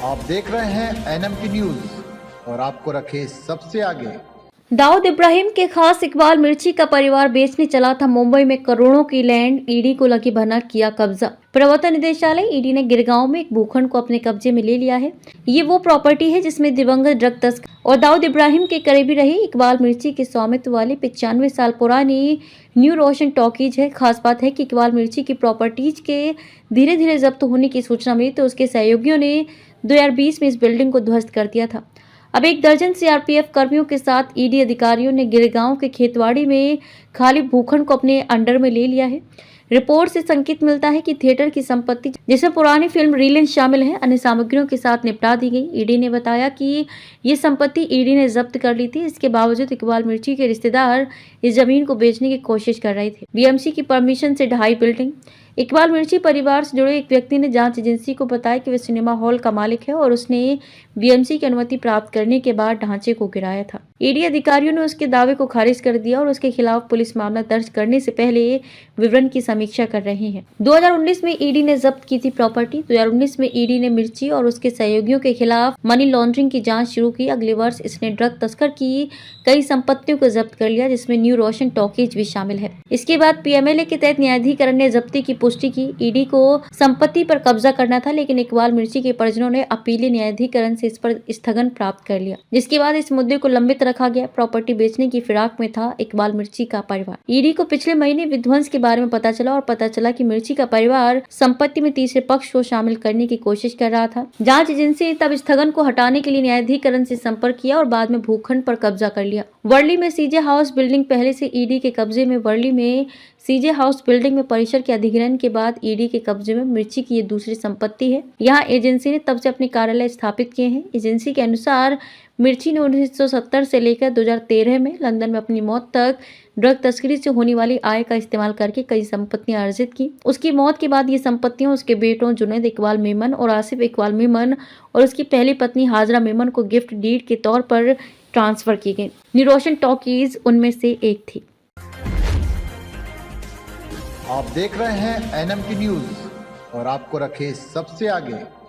आप देख रहे हैं NMT न्यूज और आपको रखे सबसे आगे। दाऊद इब्राहिम के खास इकबाल मिर्ची का परिवार बेचने चला था मुंबई में करोड़ों की लैंड। ईडी को लगी भनक, किया कब्जा। प्रवर्तन निदेशालय ईडी ने गिरगांव में एक भूखंड को अपने कब्जे में ले लिया है। ये वो प्रॉपर्टी है जिसमें दिवंगत ड्रग तस्कर और दाऊद इब्राहिम के करीबी रहे इकबाल मिर्ची के स्वामित्व वाली 95 साल पुरानी न्यू रोशन टॉकीज है। खास बात है कि इकबाल मिर्ची की प्रॉपर्टीज के धीरे धीरे जब्त होने की सूचना मिली तो उसके सहयोगियों ने 2020 में इस बिल्डिंग को ध्वस्त कर दिया था। अब 1 दर्जन सीआरपीएफ कर्मियों के साथ ईडी अधिकारियों ने गिरगांव के खेतवाड़ी में खाली भूखंड को अपने अंडर में ले लिया है। रिपोर्ट से संकेत मिलता है कि थिएटर की संपत्ति जिसमें पुरानी फिल्म रीलें शामिल है अन्य सामग्रियों के साथ निपटा दी गई। ईडी ने बताया कि ये संपत्ति ईडी ने जब्त कर ली थी। इसके बावजूद इकबाल मिर्ची के रिश्तेदार इस जमीन को बेचने की कोशिश कर रहे थे। बीएमसी की परमिशन से ढाई बिल्डिंग। इकबाल मिर्ची परिवार से जुड़े एक व्यक्ति ने जांच एजेंसी को बताया कि वह सिनेमा हॉल का मालिक है और उसने बीएमसी की अनुमति प्राप्त करने के बाद ढांचे को गिराया था। ईडी अधिकारियों ने उसके दावे को खारिज कर दिया और उसके खिलाफ पुलिस मामला दर्ज करने से पहले विवरण की समीक्षा कर रहे हैं। 2019 में ईडी ने जब्त की थी प्रॉपर्टी। 2019 में ईडी ने मिर्ची और उसके सहयोगियों के खिलाफ मनी लॉन्ड्रिंग की जांच शुरू की। अगले वर्ष इसने ड्रग तस्कर की कई संपत्तियों को जब्त कर लिया जिसमें न्यू रोशन टॉकीज भी शामिल है। इसके बाद पीएमएलए के तहत न्यायाधिकरण ने जब्ती की पुष्टि की। ईडी को संपत्ति पर कब्जा करना था लेकिन इकबाल मिर्ची के परिजनों ने अपीलीय न्यायाधिकरण से इस पर स्थगन प्राप्त कर लिया जिसके बाद इस मुद्दे को लंबित रखा गया। प्रॉपर्टी बेचने की फिराक में था इकबाल मिर्ची का परिवार। ईडी को पिछले महीने विध्वंस के बारे में पता चला और पता चला कि मिर्ची का परिवार संपत्ति में तीसरे पक्ष को शामिल करने की कोशिश कर रहा था। जांच एजेंसी ने तब स्थगन को हटाने के लिए न्यायाधिकरण से संपर्क किया और बाद में भूखंड पर कब्जा कर लिया। वर्ली में सीजे हाउस बिल्डिंग पहले से ईडी के कब्जे में। वर्ली में सीजे हाउस बिल्डिंग में परिसर के अधिग्रहण के बाद ईडी के कब्जे में मिर्ची की ये दूसरी संपत्ति है। यहाँ एजेंसी ने तब से अपने कार्यालय स्थापित किए हैं। एजेंसी के अनुसार मिर्ची ने 1970 से लेकर 2013 में लंदन में अपनी मौत तक ड्रग तस्करी से होने वाली आय का इस्तेमाल करके कई संपत्तियां अर्जित की। उसकी मौत के बाद ये संपत्तियां उसके बेटों जुनैद इकबाल मेमन और आसिफ इकबाल मेमन और उसकी पहली पत्नी हाजरा मेमन को गिफ्ट डीड के तौर पर ट्रांसफर की गई। न्यू रोशन टॉकीज उनमें से एक थी। आप देख रहे हैं NMT न्यूज और आपको रखे सबसे आगे।